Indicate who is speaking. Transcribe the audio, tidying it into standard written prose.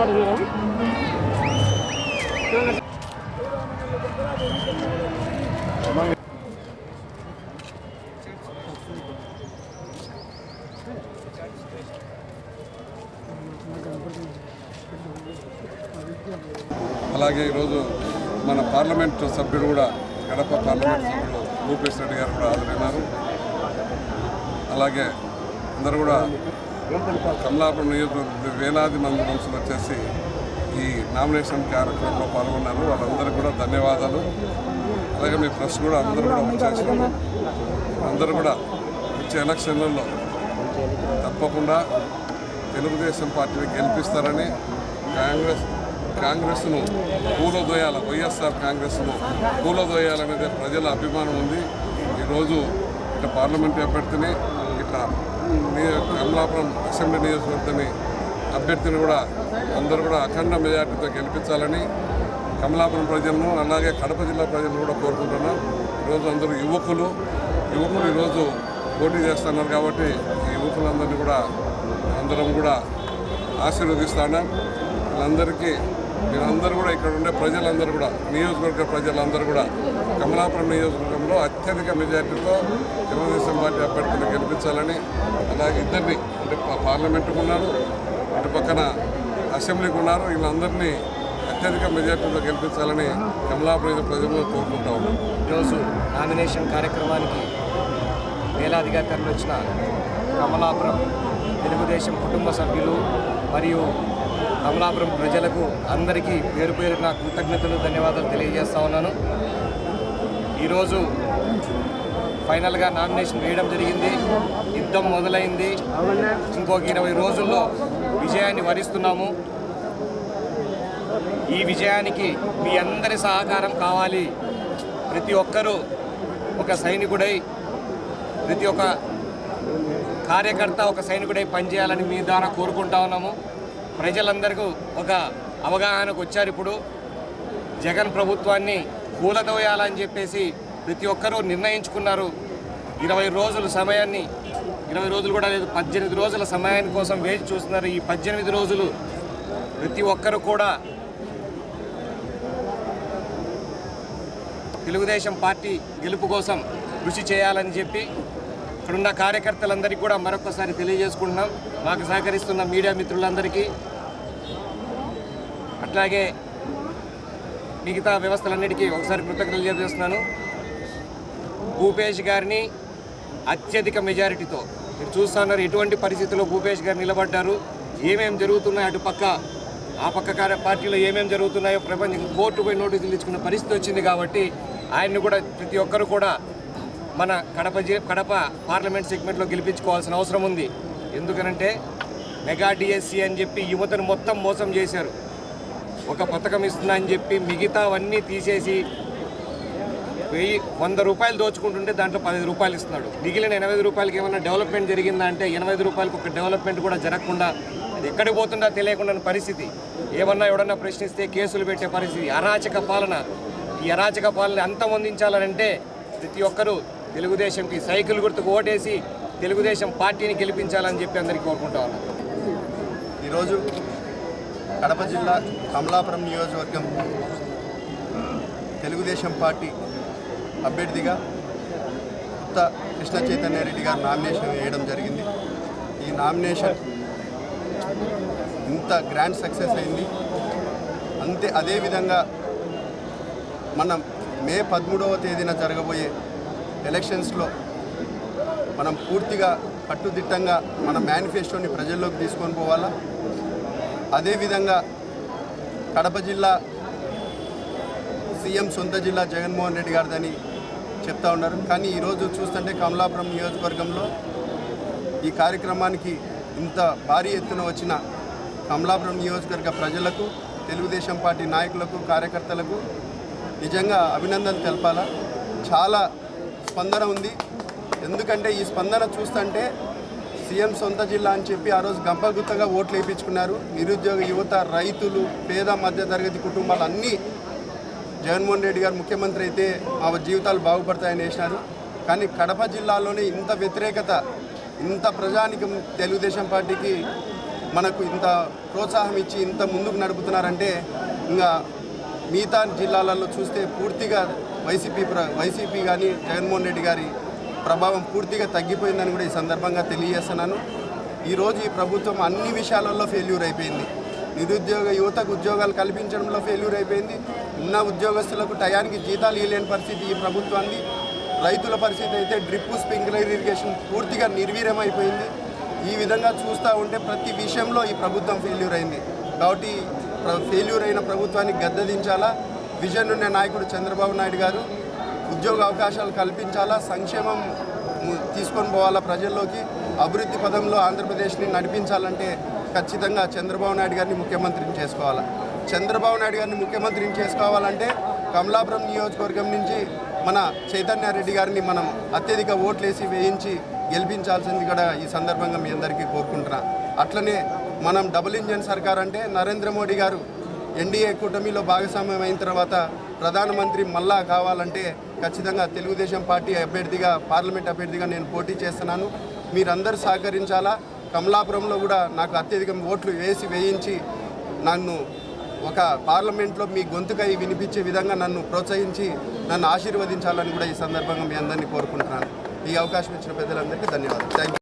Speaker 1: అలాగే ఈరోజు మన పార్లమెంటు సభ్యుడు కూడా కడప పార్లమెంట్ సభ్యుడు భూపేష్ రెడ్డి గారు కూడా హాజరైనారు. అలాగే అందరూ కూడా కమలాపురం నియోజకవర్గ వేలాది మంది మనుషులు వచ్చేసి ఈ నామినేషన్ కార్యక్రమంలో పాల్గొన్నారు. వాళ్ళందరికీ కూడా ధన్యవాదాలు. అలాగే మీ ప్రెస్ కూడా అందరూ కూడా వచ్చేసినారు. అందరూ కూడా వచ్చే ఎలక్షన్లలో తప్పకుండా తెలుగుదేశం పార్టీని గెలిపిస్తారని, కాంగ్రెస్ను కూలదోయాల, వైఎస్ఆర్ కాంగ్రెస్ను కూలదోయాలనేది ప్రజల అభిమానం ఉంది. ఈరోజు ఇట్లా పార్లమెంటు అభ్యర్థిని, ఇట్లా కమలాపురం అసెంబ్లీ నియోజకవర్గాన్ని అభ్యర్థిని కూడా అందరూ కూడా అఖండ మెజార్టీతో గెలిపించాలని కమలాపురం ప్రజలను, అలాగే కడప జిల్లా ప్రజలను కూడా కోరుకుంటున్నాం. ఈరోజు అందరూ యువకులు ఈరోజు పోటీ చేస్తున్నారు కాబట్టి ఈ యువకులందరినీ కూడా అందరం కూడా ఆశీర్వదిస్తున్నాం. వీళ్ళందరికీ మీరందరూ కూడా ఇక్కడ ఉండే ప్రజలందరూ కూడా, నియోజకవర్గ ప్రజలందరూ కూడా కమలాపురం నియోజకవర్గంలో అత్యధిక మెజార్టీతో తెలుగుదేశం పార్టీ అభ్యర్థులను గెలిపించాలని, అలాగే ఇద్దరిని అంటే పార్లమెంటుకు ఉన్నారు, అటు పక్కన అసెంబ్లీకి ఉన్నారు, వీళ్ళందరినీ అత్యధిక మెజార్టీతో గెలిపించాలని కమలాపురం ప్రజలను కోరుకుంటా ఉన్నాం.
Speaker 2: ఈరోజు నామినేషన్ కార్యక్రమానికి వేలాదిగా తరలివచ్చిన కమలాపురం తెలుగుదేశం కుటుంబ సభ్యులు మరియు కమలాపురం ప్రజలకు అందరికీ పేరు పేరున కృతజ్ఞతలు, ధన్యవాదాలు తెలియజేస్తా ఉన్నాను. ఈరోజు ఫైనల్గా నామినేషన్ వేయడం జరిగింది. యుద్ధం మొదలైంది. ఇంకొక 20 రోజుల్లో విజయాన్ని వరిస్తున్నాము. ఈ విజయానికి మీ అందరి సహకారం కావాలి. ప్రతి ఒక్కరూ ఒక సైనికుడై, ప్రతి ఒక్క కార్యకర్త ఒక సైనికుడై పనిచేయాలని మీ ద్వారా కోరుకుంటా ఉన్నాము. ప్రజలందరికీ ఒక అవగాహనకు వచ్చారు. ఇప్పుడు జగన్ ప్రభుత్వాన్ని కూలదోయాలని చెప్పేసి ప్రతి ఒక్కరూ నిర్ణయించుకున్నారు. 20 రోజుల సమయాన్ని, 20 రోజులు కూడా లేదు, 18 రోజుల సమయాన్ని కోసం వేచి చూస్తున్నారు. ఈ 18 రోజులు ప్రతి ఒక్కరు కూడా తెలుగుదేశం పార్టీ గెలుపు కోసం కృషి చేయాలని చెప్పి ఇక్కడున్న కార్యకర్తలందరికీ కూడా మరొకసారి తెలియజేసుకుంటున్నాం. మాకు సహకరిస్తున్న మీడియా మిత్రులందరికీ, అట్లాగే మిగతా వ్యవస్థలన్నిటికీ ఒకసారి కృతజ్ఞతలు తెలియజేస్తున్నాను. భూపేష్ గారిని అత్యధిక మెజారిటీతో మీరు చూస్తున్నారు. ఎటువంటి పరిస్థితుల్లో భూపేష్ గారు నిలబడ్డారు, ఏమేమి జరుగుతున్నాయో అటు పక్క ఆ పక్క పార్టీలో ఏమేమి జరుగుతున్నాయో ప్రపంచం కోర్టు పోయి నోటీసులు ఇచ్చుకున్న పరిస్థితి వచ్చింది. కాబట్టి ఆయన్ని కూడా ప్రతి ఒక్కరు కూడా మన కడప పార్లమెంట్ సెగ్మెంట్లో గెలిపించుకోవాల్సిన అవసరం ఉంది. ఎందుకనంటే మెగా డిఎస్సి అని చెప్పి యువతను మొత్తం మోసం చేశారు. ఒక పథకం ఇస్తున్నా అని చెప్పి మిగతావన్నీ తీసేసి 100 రూపాయలు దోచుకుంటుంటే దాంట్లో 15 రూపాయలు ఇస్తున్నాడు. మిగిలిన 80 రూపాయలకి ఏమైనా డెవలప్మెంట్ జరిగిందా అంటే 80 రూపాయలకు ఒక డెవలప్మెంట్ కూడా జరగకుండా అది ఎక్కడికి పోతుందా తెలియకుండా పరిస్థితి. ఏమన్నా ఎవడన్నా ప్రశ్నిస్తే కేసులు పెట్టే పరిస్థితి. అరాచక పాలన. ఈ అరాచక పాలన అంతమొందించాలంటే ప్రతి ఒక్కరూ తెలుగుదేశంకి సైకిల్ గుర్తుకు ఓటేసి తెలుగుదేశం పార్టీని గెలిపించాలని చెప్పి అందరికీ కోరుకుంటా ఉన్నాను.
Speaker 3: ఈరోజు కడప జిల్లా కమలాపురం నియోజకవర్గం తెలుగుదేశం పార్టీ అభ్యర్థిగా కొత్త కృష్ణ చైతన్య రెడ్డి గారు నామినేషన్ వేయడం జరిగింది. ఈ నామినేషన్ ఇంత గ్రాండ్ సక్సెస్ అయింది. అదేవిధంగా మనం మే 13వ తేదీన జరగబోయే ఎలక్షన్స్లో మనం పూర్తిగా కట్టుదిట్టంగా మన మేనిఫెస్టోని ప్రజల్లోకి తీసుకొని పోవాలా. అదేవిధంగా కడప జిల్లా సీఎం సొంత జిల్లా జగన్మోహన్ రెడ్డి గారిదని చెప్తా ఉన్నారు. కానీ ఈరోజు చూస్తుంటే కమలాపురం నియోజకవర్గంలో ఈ కార్యక్రమానికి ఇంత భారీ ఎత్తున వచ్చిన కమలాపురం నియోజకవర్గ ప్రజలకు, తెలుగుదేశం పార్టీ నాయకులకు, కార్యకర్తలకు నిజంగా అభినందనలు తెలపాలా. చాలా స్పందన ఉంది. ఎందుకంటే ఈ స్పందన చూస్తుంటే సీఎం సొంత జిల్లా అని చెప్పి ఆ రోజు గంపగుత్తగా ఓట్లు వేయించుకున్నారు. నిరుద్యోగ యువత, రైతులు, పేద మధ్యతరగతి కుటుంబాలు అన్నీ జగన్మోహన్ రెడ్డి గారు ముఖ్యమంత్రి అయితే మా జీవితాలు బాగుపడతాయని వేసినారు. కానీ కడప జిల్లాలోనే ఇంత వ్యతిరేకత, ఇంత ప్రజానికం తెలుగుదేశం పార్టీకి మనకు ఇంత ప్రోత్సాహం ఇచ్చి ఇంత ముందుకు నడుపుతున్నారంటే ఇంకా మిగతా జిల్లాలలో చూస్తే పూర్తిగా వైసీపీ కానీ జగన్మోహన్ రెడ్డి గారి ప్రభావం పూర్తిగా తగ్గిపోయిందని కూడా ఈ సందర్భంగా తెలియజేస్తున్నాను. ఈరోజు ఈ ప్రభుత్వం అన్ని విషయాలలో ఫెయిల్యూర్ అయిపోయింది. నిరుద్యోగ యువతకు ఉద్యోగాలు కల్పించడంలో ఫెయిల్యూర్ అయిపోయింది. ఉన్న ఉద్యోగస్తులకు టయానికి జీతాలు ఇవ్వలేని పరిస్థితి ఈ ప్రభుత్వాన్ని. రైతుల పరిస్థితి అయితే డ్రిప్ స్ప్రింక్లర్ ఇరిగేషన్ పూర్తిగా నిర్వీర్యమైపోయింది. ఈ విధంగా చూస్తూ ఉంటే ప్రతి విషయంలో ఈ ప్రభుత్వం ఫెయిల్యూర్ అయింది. కాబట్టి ఫెయిల్యూర్ అయిన ప్రభుత్వాన్ని గద్దెదించాలా. విజన్ ఉన్న నాయకుడు చంద్రబాబు నాయుడు గారు ఉద్యోగ అవకాశాలు కల్పించాలా, సంక్షేమం తీసుకొని పోవాలా ప్రజల్లోకి, అభివృద్ధి పదంలో ఆంధ్రప్రదేశ్ని నడిపించాలంటే ఖచ్చితంగా చంద్రబాబు నాయుడు గారిని ముఖ్యమంత్రిని చేసుకోవాలా. చంద్రబాబు నాయుడు గారిని ముఖ్యమంత్రిని చేసుకోవాలంటే కమలాపురం నియోజకవర్గం నుంచి మన చైతన్యారెడ్డి గారిని మనం అత్యధిక ఓట్లేసి వేయించి గెలిపించాల్సింది కూడా ఈ సందర్భంగా మీ అందరికీ కోరుకుంటున్నా. అట్లనే మనం డబుల్ ఇంజన్ సర్కార్ అంటే నరేంద్ర మోడీ గారు ఎన్డీఏ కూటమిలో భాగస్వామ్యం అయిన తర్వాత ప్రధానమంత్రి మళ్ళా కావాలంటే ఖచ్చితంగా తెలుగుదేశం పార్టీ అభ్యర్థిగా, పార్లమెంట్ అభ్యర్థిగా నేను పోటీ చేస్తున్నాను. మీరందరూ సహకరించాలా. కమలాపురంలో కూడా నాకు అత్యధిక ఓట్లు వేయించి నన్ను ఒక పార్లమెంట్లో మీ గొంతుకై వినిపించే విధంగా నన్ను ప్రోత్సహించి నన్ను ఆశీర్వదించాలని కూడా ఈ సందర్భంగా మీ అందరినీ కోరుకుంటున్నాను. ఈ అవకాశం ఇచ్చిన పెద్దలందరికీ ధన్యవాదాలు. Thank you.